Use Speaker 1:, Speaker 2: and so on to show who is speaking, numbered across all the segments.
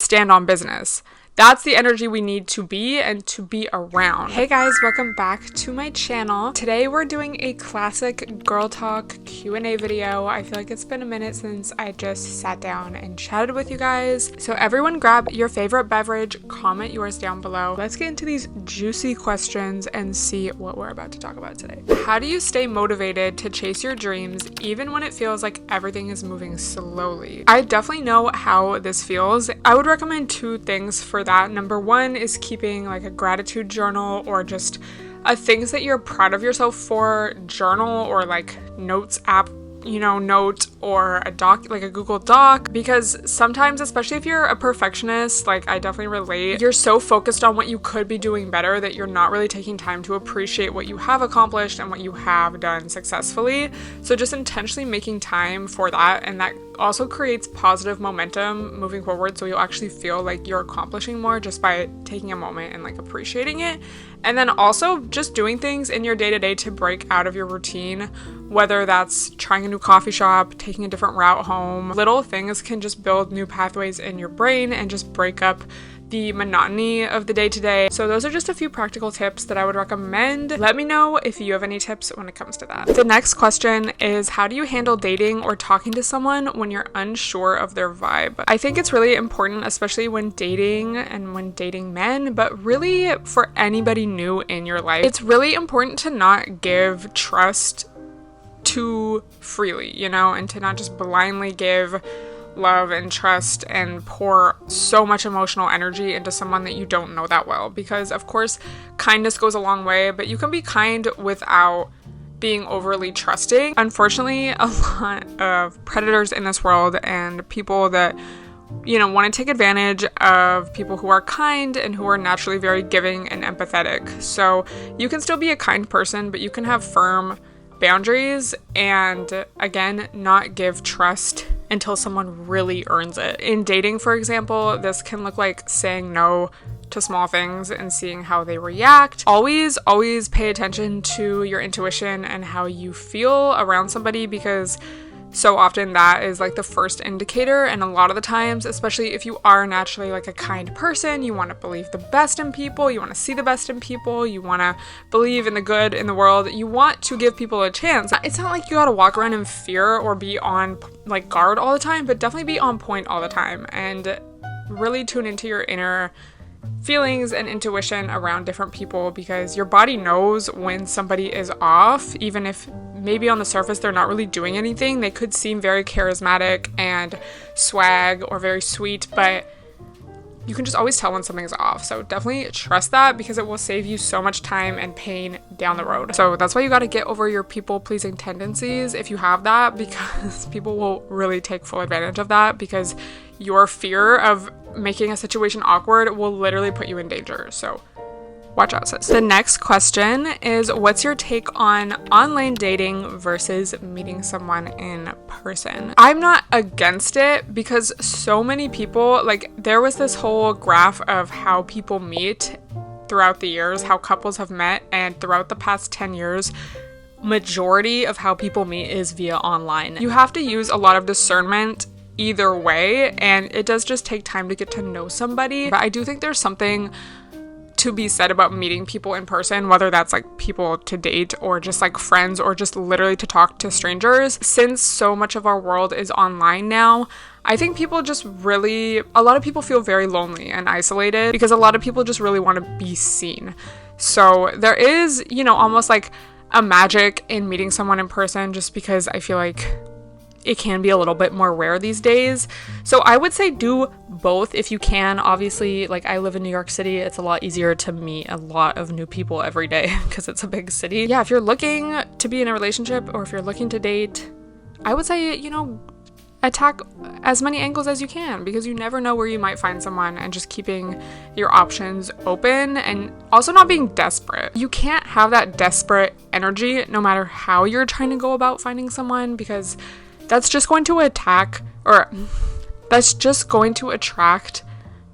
Speaker 1: stand on business. That's the energy we need to be and to be around. Hey guys, welcome back to my channel. Today we're doing a classic girl talk Q&A video. I feel like it's been a minute since I just sat down and chatted with you guys. So everyone grab your favorite beverage, comment yours down below. Let's get into these juicy questions and see what we're about to talk about today. How do you stay motivated to chase your dreams even when it feels like everything is moving slowly? I definitely know how this feels. I would recommend two things for that. Number one is keeping like a gratitude journal or just things that you're proud of yourself for journal or like notes app, note or a doc, like a Google Doc, because sometimes, especially if you're a perfectionist, like I definitely relate, you're so focused on what you could be doing better that you're not really taking time to appreciate what you have accomplished and what you have done successfully. So just intentionally making time for that, and that also creates positive momentum moving forward, so you'll actually feel like you're accomplishing more just by taking a moment and like appreciating it. And then also just doing things in your day-to-day to break out of your routine, whether that's trying a new coffee shop, taking a different route home. Little things can just build new pathways in your brain and just break up the monotony of the day-to-day. So those are just a few practical tips that I would recommend. Let me know if you have any tips when it comes to that. The next question is, how do you handle dating or talking to someone when you're unsure of their vibe? I think it's really important, especially when dating and when dating men, but really for anybody new in your life. It's really important to not give trust too freely, and to not just blindly give love and trust and pour so much emotional energy into someone that you don't know that well, because of course kindness goes a long way, but you can be kind without being overly trusting. Unfortunately, a lot of predators in this world and people that want to take advantage of people who are kind and who are naturally very giving and empathetic. So you can still be a kind person, but you can have firm boundaries and, again, not give trust until someone really earns it. In dating, for example, this can look like saying no to small things and seeing how they react. Always pay attention to your intuition and how you feel around somebody, because so often that is like the first indicator. And a lot of the times, especially if you are naturally like a kind person, you want to believe the best in people, you want to see the best in people, you want to believe in the good in the world, you want to give people a chance. It's not like you gotta walk around in fear or be on like guard all the time, but definitely be on point all the time and really tune into your inner feelings and intuition around different people, because your body knows when somebody is off. Even if maybe on the surface they're not really doing anything, they could seem very charismatic and swag or very sweet, but you can just always tell when something's off. So definitely trust that, because it will save you so much time and pain down the road. So that's why you got to get over your people-pleasing tendencies if you have that, because people will really take full advantage of that, because your fear of making a situation awkward will literally put you in danger. So watch out, sis. The next question is, what's your take on online dating versus meeting someone in person? I'm not against it, because so many people, like there was this whole graph of how people meet throughout the years, how couples have met, and throughout the past 10 years, majority of how people meet is via online. You have to use a lot of discernment either way, and it does just take time to get to know somebody. But I do think there's something to be said about meeting people in person, whether that's like people to date or just like friends or just literally to talk to strangers. Since so much of our world is online now, I think people just really, a lot of people feel very lonely and isolated, because a lot of people just really want to be seen. So there is, almost like a magic in meeting someone in person, just because I feel like it can be a little bit more rare these days. So I would say do both if you can. Obviously, like I live in New York City, it's a lot easier to meet a lot of new people every day because it's a big city. Yeah, if you're looking to be in a relationship or if you're looking to date, I would say, attack as many angles as you can, because you never know where you might find someone, and just keeping your options open and also not being desperate. You can't have that desperate energy no matter how you're trying to go about finding someone, because that's just going to attract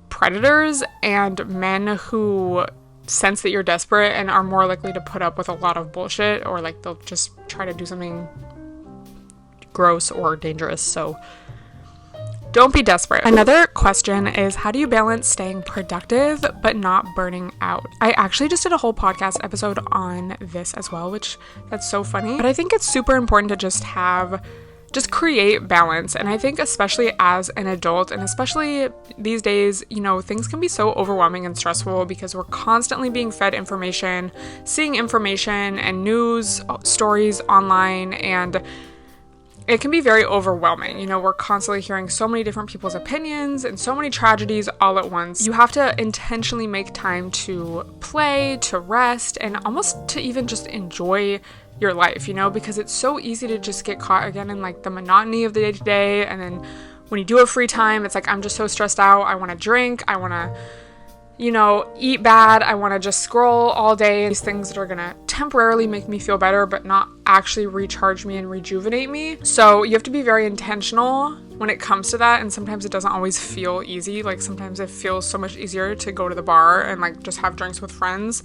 Speaker 1: predators and men who sense that you're desperate and are more likely to put up with a lot of bullshit, or like they'll just try to do something gross or dangerous. So don't be desperate. Another question is, how do you balance staying productive but not burning out? I actually just did a whole podcast episode on this as well, which that's so funny. But I think it's super important to just create balance. And I think especially as an adult, and especially these days, you know, things can be so overwhelming and stressful because we're constantly being fed information, seeing information and news stories online, and it can be very overwhelming. You know, we're constantly hearing so many different people's opinions and so many tragedies all at once. You have to intentionally make time to play, to rest, and almost to even just enjoy your life, you know, because it's so easy to just get caught again in like the monotony of the day-to-day. And then when you do have free time, it's like, I'm just so stressed out. I want to drink. I want to, you know, eat bad. I want to just scroll all day. These things that are going to temporarily make me feel better, but not actually recharge me and rejuvenate me. So you have to be very intentional when it comes to that. And sometimes it doesn't always feel easy. Like sometimes it feels so much easier to go to the bar and like just have drinks with friends,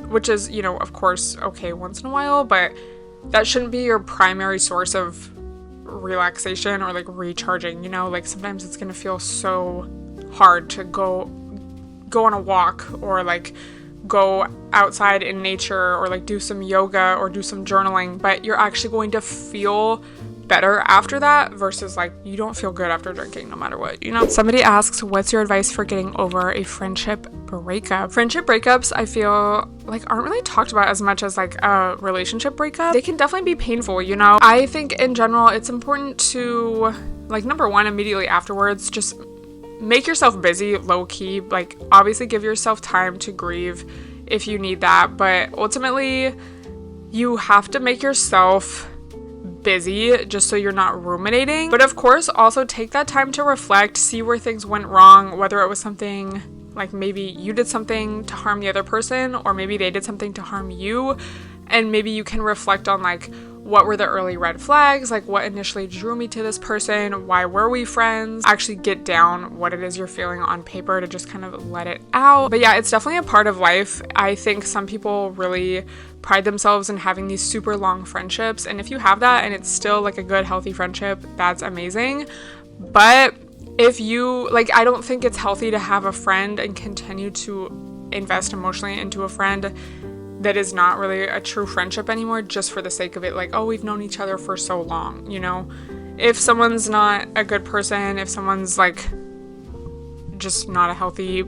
Speaker 1: which is, you know, of course, okay once in a while, but that shouldn't be your primary source of relaxation or like recharging, you know. Like sometimes it's gonna feel so hard to go on a walk or like go outside in nature or like do some yoga or do some journaling, but you're actually going to feel better after that versus like you don't feel good after drinking no matter what, you know. Somebody asks, what's your advice for getting over a friendship breakup? Friendship breakups, I feel like aren't really talked about as much as like a relationship breakup. They can definitely be painful, you know. I think in general it's important to, like, number one, immediately afterwards, just make yourself busy, low key. Like obviously give yourself time to grieve if you need that, but ultimately you have to make yourself busy just so you're not ruminating. But of course also take that time to reflect, see where things went wrong, whether it was something like maybe you did something to harm the other person or maybe they did something to harm you, and maybe you can reflect on like, what were the early red flags? Like what initially drew me to this person? Why were we friends? Actually get down what it is you're feeling on paper to just kind of let it out. But yeah, it's definitely a part of life. I think some people really pride themselves in having these super long friendships. And if you have that and it's still like a good, healthy friendship, that's amazing. But if you, like, I don't think it's healthy to have a friend and continue to invest emotionally into a friend that is not really a true friendship anymore just for the sake of it. Like, oh, we've known each other for so long, you know? If someone's not a good person, if someone's like just not a healthy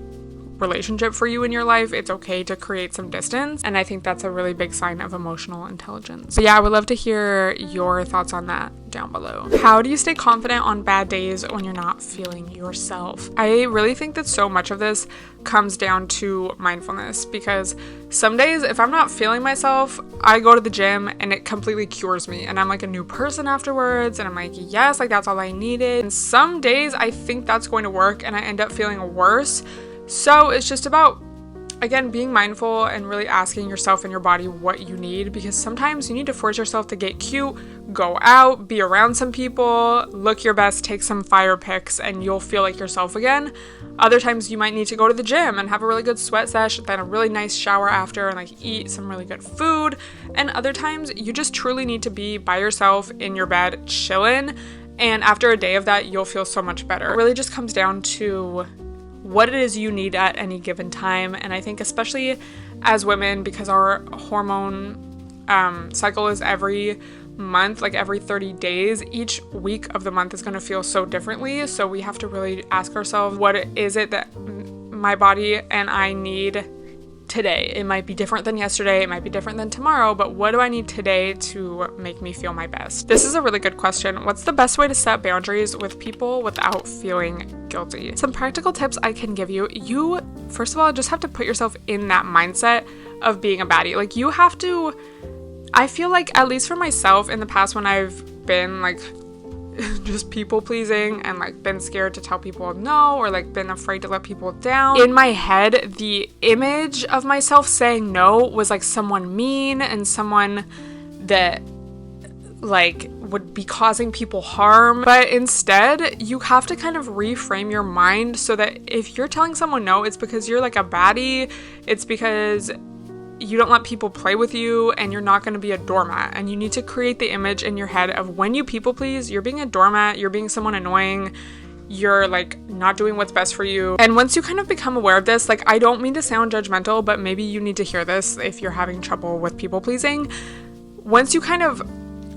Speaker 1: relationship for you in your life, it's okay to create some distance. And I think that's a really big sign of emotional intelligence. So yeah, I would love to hear your thoughts on that down below. How do you stay confident on bad days when you're not feeling yourself? I really think that so much of this comes down to mindfulness, because some days if I'm not feeling myself, I go to the gym and it completely cures me and I'm like a new person afterwards, and I'm like, yes, like that's all I needed. And some days I think that's going to work and I end up feeling worse. So it's just about, again, being mindful and really asking yourself and your body what you need, because sometimes you need to force yourself to get cute, go out, be around some people, look your best, take some fire pics, and you'll feel like yourself again. Other times you might need to go to the gym and have a really good sweat sesh, then a really nice shower after, and like eat some really good food. And other times you just truly need to be by yourself in your bed chilling, and after a day of that you'll feel so much better. It really just comes down to what it is you need at any given time. And I think especially as women, because our hormone cycle is every month, like every 30 days, each week of the month is going to feel so differently. So we have to really ask ourselves, what is it that my body and I need today? It might be different than yesterday, it might be different than tomorrow, but what do I need today to make me feel my best? This is a really good question. What's the best way to set boundaries with people without feeling guilty? Some practical tips I can give you. You, first of all, just have to put yourself in that mindset of being a baddie. Like you have to, I feel like, at least for myself in the past, when I've been like just people pleasing and like been scared to tell people no, or like been afraid to let people down, in my head the image of myself saying no was like someone mean and someone that like would be causing people harm. But instead you have to kind of reframe your mind so that if you're telling someone no, it's because you're like a baddie, it's because you don't let people play with you, and you're not going to be a doormat. And you need to create the image in your head of when you people please, you're being a doormat, you're being someone annoying, you're like not doing what's best for you. And once you kind of become aware of this, like I don't mean to sound judgmental, but maybe you need to hear this if you're having trouble with people pleasing. Once you kind of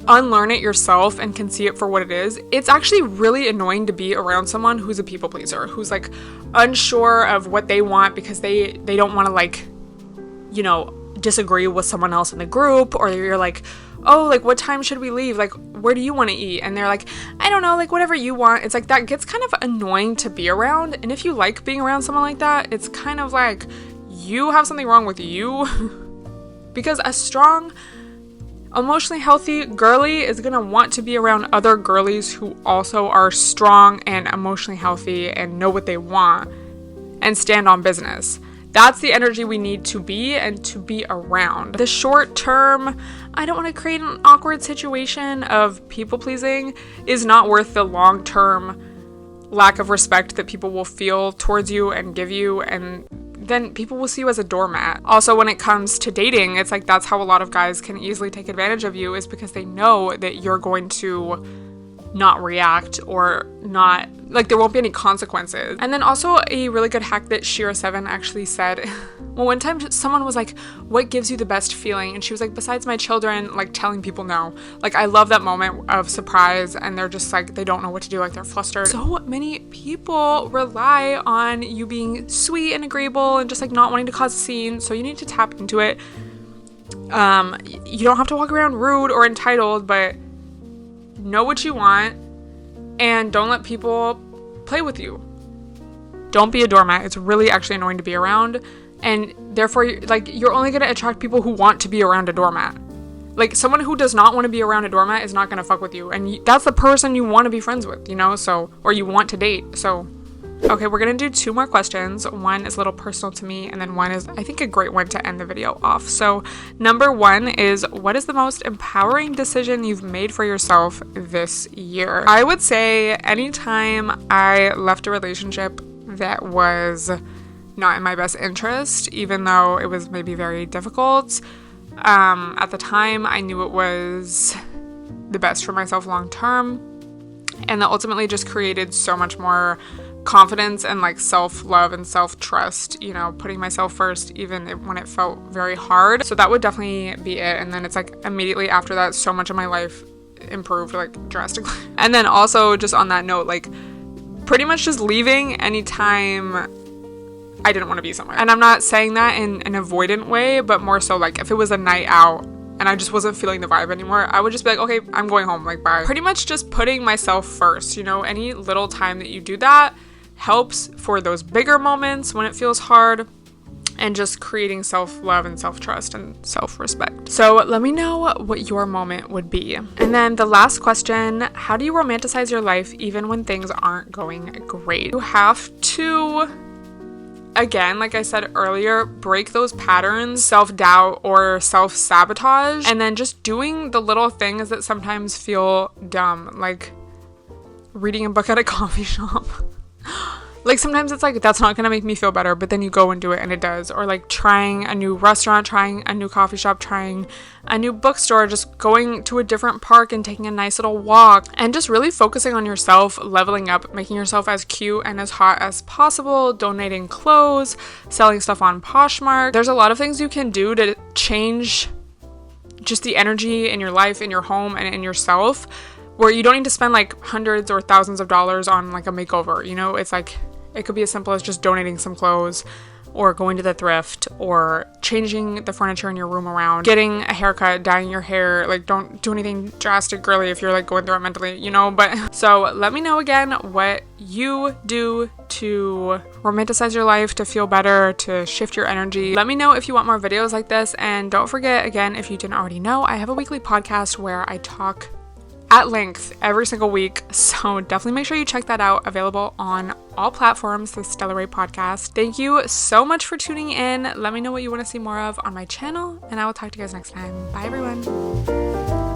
Speaker 1: unlearn it yourself and can see it for what it is, it's actually really annoying to be around someone who's a people pleaser, who's like unsure of what they want because they don't want to like, you know, disagree with someone else in the group, or you're like, oh, like what time should we leave? Like, where do you want to eat? And they're like, I don't know, like whatever you want. It's like that gets kind of annoying to be around. And if you like being around someone like that, it's kind of like you have something wrong with you. Because a strong, emotionally healthy girly is gonna want to be around other girlies who also are strong and emotionally healthy and know what they want and stand on business. That's the energy we need to be and to be around. The short term, I don't want to create an awkward situation of people pleasing is not worth the long term lack of respect that people will feel towards you and give you, and then people will see you as a doormat. Also, when it comes to dating, it's like that's how a lot of guys can easily take advantage of you, is because they know that you're going to not react or not, like there won't be any consequences. And then also a really good hack that Shira7 actually said, well, one time someone was like, what gives you the best feeling? And she was like, besides my children, like telling people no. Like I love that moment of surprise and they're just like, they don't know what to do, like they're flustered. So many people rely on you being sweet and agreeable and just like not wanting to cause a scene, so you need to tap into it. You don't have to walk around rude or entitled, but know what you want and don't let people play with you. Don't be a doormat. It's really actually annoying to be around, and therefore you're only going to attract people who want to be around a doormat. Like someone who does not want to be around a doormat is not going to fuck with you, and that's the person you want to be friends with, you know, so, or you want to date. So okay, we're gonna do 2 more questions. One is a little personal to me, and then one is, I think, a great one to end the video off. So number 1 is, what is the most empowering decision you've made for yourself this year? I would say anytime I left a relationship that was not in my best interest, even though it was maybe very difficult. At the time, I knew it was the best for myself long term, and that ultimately just created so much more confidence and like self-love and self-trust, you know, putting myself first even when it felt very hard. So that would definitely be it. And then it's like immediately after that, so much of my life improved like drastically. And then also just on that note, like pretty much just leaving anytime I didn't want to be somewhere. And I'm not saying that in an avoidant way, but more so like if it was a night out and I just wasn't feeling the vibe anymore, I would just be like, okay, I'm going home, like bye. Pretty much just putting myself first, you know, any little time that you do that helps for those bigger moments when it feels hard, and just creating self-love and self-trust and self-respect. So let me know what your moment would be. And then the last question, how do you romanticize your life even when things aren't going great? You have to, again, like I said earlier, break those patterns, self-doubt or self-sabotage, and then just doing the little things that sometimes feel dumb, like reading a book at a coffee shop. Like sometimes it's like, that's not gonna make me feel better, but then you go and do it and it does. Or like trying a new restaurant, trying a new coffee shop, trying a new bookstore, just going to a different park and taking a nice little walk, and just really focusing on yourself, leveling up, making yourself as cute and as hot as possible, donating clothes, selling stuff on Poshmark. There's a lot of things you can do to change just the energy in your life, in your home, and in yourself, where you don't need to spend like hundreds or thousands of dollars on like a makeover, you know? It's like, it could be as simple as just donating some clothes, or going to the thrift, or changing the furniture in your room around, getting a haircut, dyeing your hair. Like don't do anything drastic girly if you're like going through it mentally, you know? But so let me know again what you do to romanticize your life, to feel better, to shift your energy. Let me know if you want more videos like this, and don't forget, again, if you didn't already know, I have a weekly podcast where I talk at length every single week, so definitely make sure you check that out. Available on all platforms, the Stella podcast. Thank you so much for tuning in. Let me know what you want to see more of on my channel, and I will talk to you guys next time. Bye everyone.